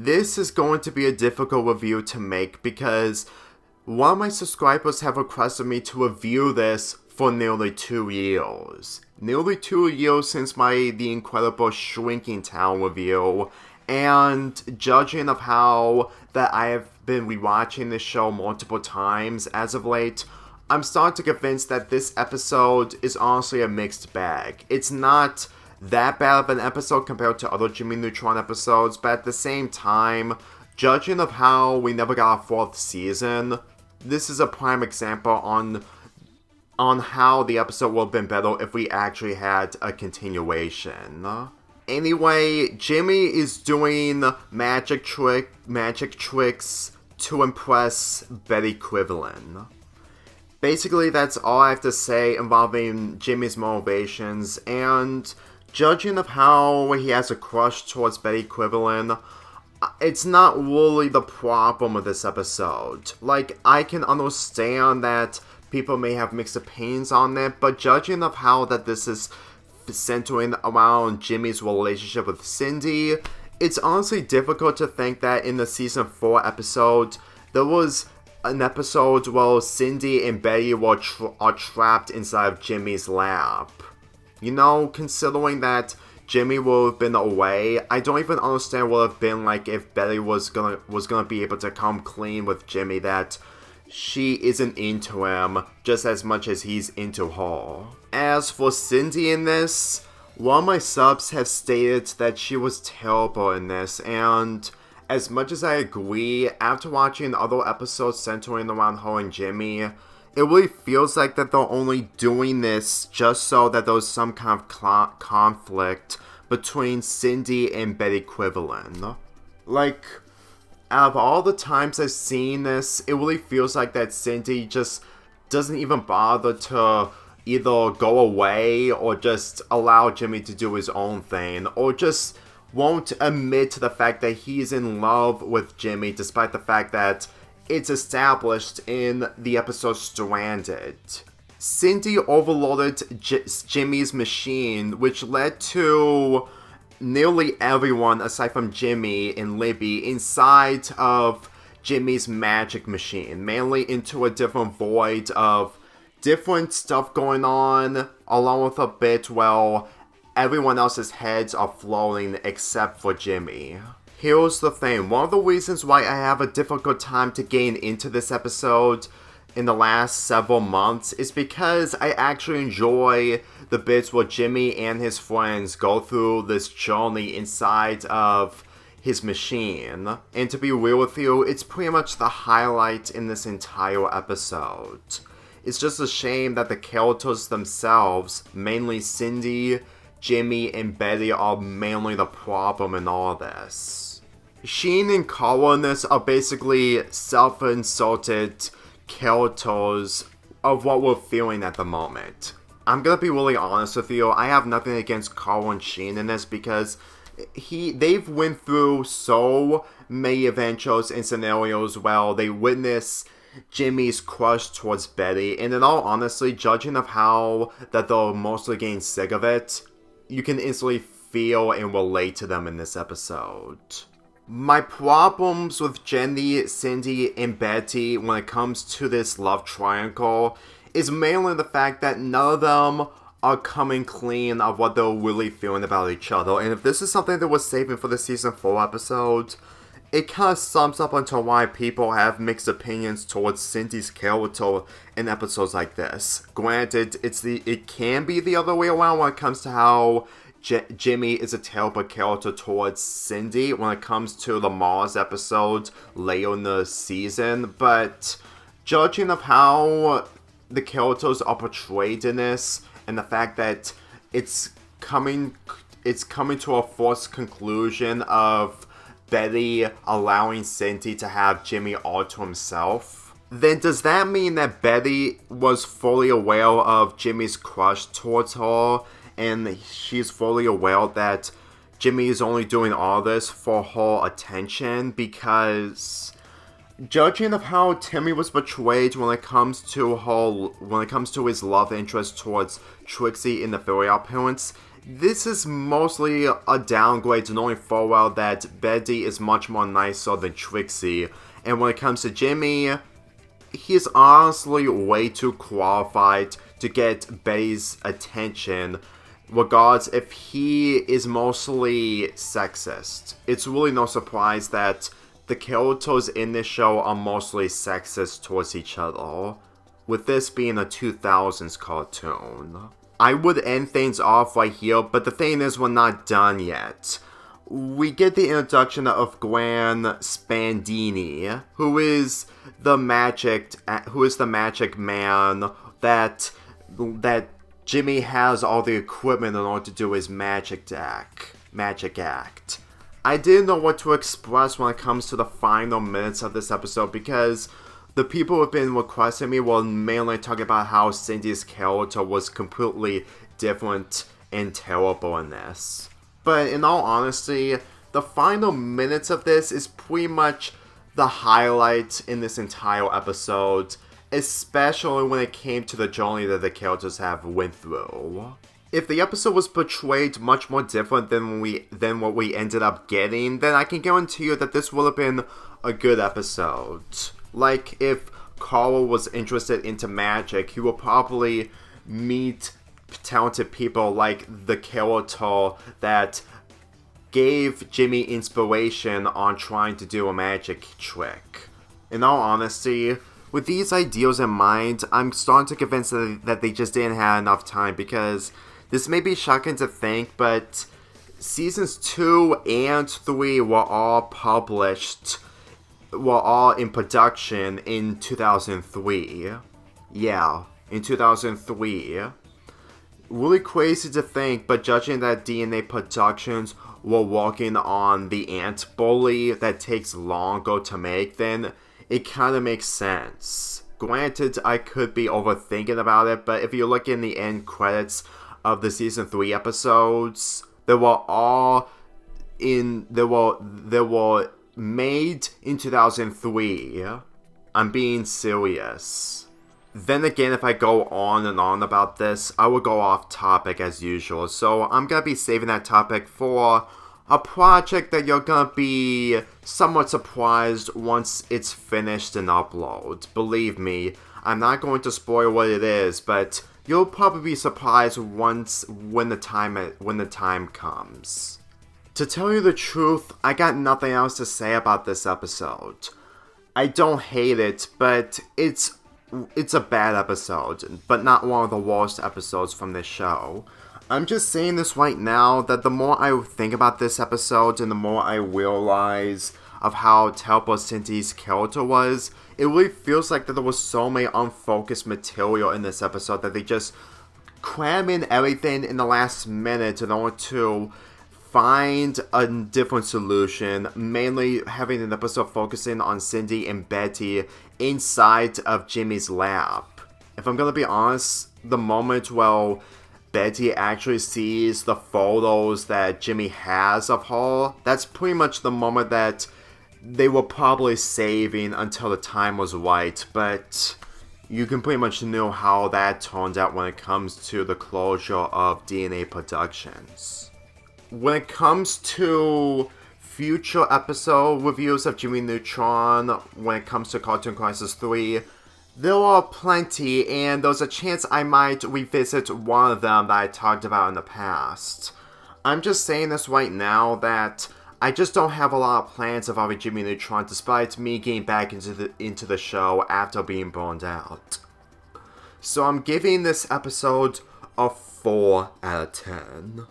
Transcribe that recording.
this is going to be a difficult review to make because one of my subscribers have requested me to review this for nearly 2 years. Nearly 2 years since The Incredible Shrinking Town review, and judging of how that I have been rewatching this show multiple times as of late, I'm starting to convince that this episode is honestly a mixed bag. It's not that bad of an episode compared to other Jimmy Neutron episodes, but at the same time, judging of how we never got a 4th season, this is a prime example on how the episode would have been better if we actually had a continuation. Anyway, Jimmy is doing magic tricks to impress Betty Quiverlin. Basically, that's all I have to say involving Jimmy's motivations, and judging of how he has a crush towards Betty Quiverlin, it's not really the problem with this episode. Like, I can understand that people may have mixed opinions on it, but judging of how that this is centering around Jimmy's relationship with Cindy, it's honestly difficult to think that in the season 4 episode, there was an episode where Cindy and Betty are trapped inside of Jimmy's lab. You know, considering that Jimmy would have been away, I don't even understand what it would have been like if Betty was gonna be able to come clean with Jimmy that she isn't into him just as much as he's into her. As for Cindy in this, one of my subs have stated that she was terrible in this, and as much as I agree, after watching other episodes centering around her and Jimmy, it really feels like that they're only doing this just so that there's some kind of conflict between Cindy and Betty Quiverlin. Like, out of all the times I've seen this, it really feels like that Cindy just doesn't even bother to either go away or just allow Jimmy to do his own thing, or just won't admit to the fact that he's in love with Jimmy despite the fact that it's established in the episode Stranded. Cindy overloaded Jimmy's machine, which led to nearly everyone aside from Jimmy and Libby inside of Jimmy's magic machine, mainly into a different void of different stuff going on, along with a bit where everyone else's heads are floating except for Jimmy. Here's the thing, one of the reasons why I have a difficult time to gain into this episode in the last several months is because I actually enjoy the bits where Jimmy and his friends go through this journey inside of his machine. And to be real with you, it's pretty much the highlight in this entire episode. It's just a shame that the characters themselves, mainly Cindy, Jimmy, and Betty, are mainly the problem in all this. Sheen and Carla in this are basically self-insulted characters of what we're feeling at the moment. I'm gonna be really honest with you, I have nothing against Carla and Sheen in this because they've went through so many adventures and scenarios where they witness Jimmy's crush towards Betty, and in all honesty, judging of how that they're mostly getting sick of it, you can instantly feel and relate to them in this episode. My problems with Jenny, Cindy, and Betty when it comes to this love triangle is mainly the fact that none of them are coming clean of what they're really feeling about each other. And if this is something that was saving for the season 4 episode, it kind of sums up onto why people have mixed opinions towards Cindy's character in episodes like this. Granted, it can be the other way around when it comes to how Jimmy is a terrible character towards Cindy when it comes to the Mars episode later in the season, but judging of how the characters are portrayed in this, and the fact that it's coming to a forced conclusion of Betty allowing Cindy to have Jimmy all to himself, then does that mean that Betty was fully aware of Jimmy's crush towards her, and she's fully aware that Jimmy is only doing all this for her attention? Because Judging of how Timmy was portrayed when it comes to his love interest towards Trixie in the Fairy Odd Parents, this is mostly a downgrade, knowing full well that Betty is much more nicer than Trixie. And when it comes to Jimmy, he's honestly way too qualified to get Betty's attention, regardless if he is mostly sexist. It's really no surprise that the characters in this show are mostly sexist towards each other, with this being a 2000s cartoon. I would end things off right here, but the thing is, we're not done yet. We get the introduction of Gwen Spandini, who is the magic man that Jimmy has all the equipment in order to do his magic act. I didn't know what to express when it comes to the final minutes of this episode, because the people who have been requesting me will mainly talk about how Cindy's character was completely different and terrible in this. But in all honesty, the final minutes of this is pretty much the highlight in this entire episode, especially when it came to the journey that the characters have went through. If the episode was portrayed much more different than what we ended up getting, then I can guarantee you that this would have been a good episode. Like, if Carl was interested into magic, he would probably meet talented people like the character that gave Jimmy inspiration on trying to do a magic trick. In all honesty, with these ideals in mind, I'm starting to convince that they just didn't have enough time, because this may be shocking to think, but seasons 2 and 3 were all in production in 2003. Yeah, in 2003. Really crazy to think, but judging that DNA Productions were working on the Ant Bully that takes longer to make, then it kind of makes sense. Granted, I could be overthinking about it, but if you look in the end credits of the season 3 episodes, they were made in 2003. I'm being serious. Then again, if I go on and on about this, I will go off topic as usual, so I'm gonna be saving that topic for a project that you're gonna be somewhat surprised once it's finished and uploaded. Believe me, I'm not going to spoil what it is, but you'll probably be surprised when the time comes. To tell you the truth, I got nothing else to say about this episode. I don't hate it, but it's a bad episode, but not one of the worst episodes from this show. I'm just saying this right now, that the more I think about this episode and the more I realize of how terrible Cindy's character was, it really feels like that there was so many unfocused material in this episode that they just cram in everything in the last minute in order to find a different solution, mainly having an episode focusing on Cindy and Betty inside of Jimmy's lab. If I'm gonna be honest, the moment where Betty actually sees the photos that Jimmy has of her, that's pretty much the moment that they were probably saving until the time was right, but you can pretty much know how that turned out when it comes to the closure of DNA Productions. When it comes to future episode reviews of Jimmy Neutron, when it comes to Cartoon Crisis 3, there are plenty, and there's a chance I might revisit one of them that I talked about in the past. I'm just saying this right now that I just don't have a lot of plans of Jimmy Neutron, despite me getting back into the show after being burned out. So I'm giving this episode a 4 out of 10.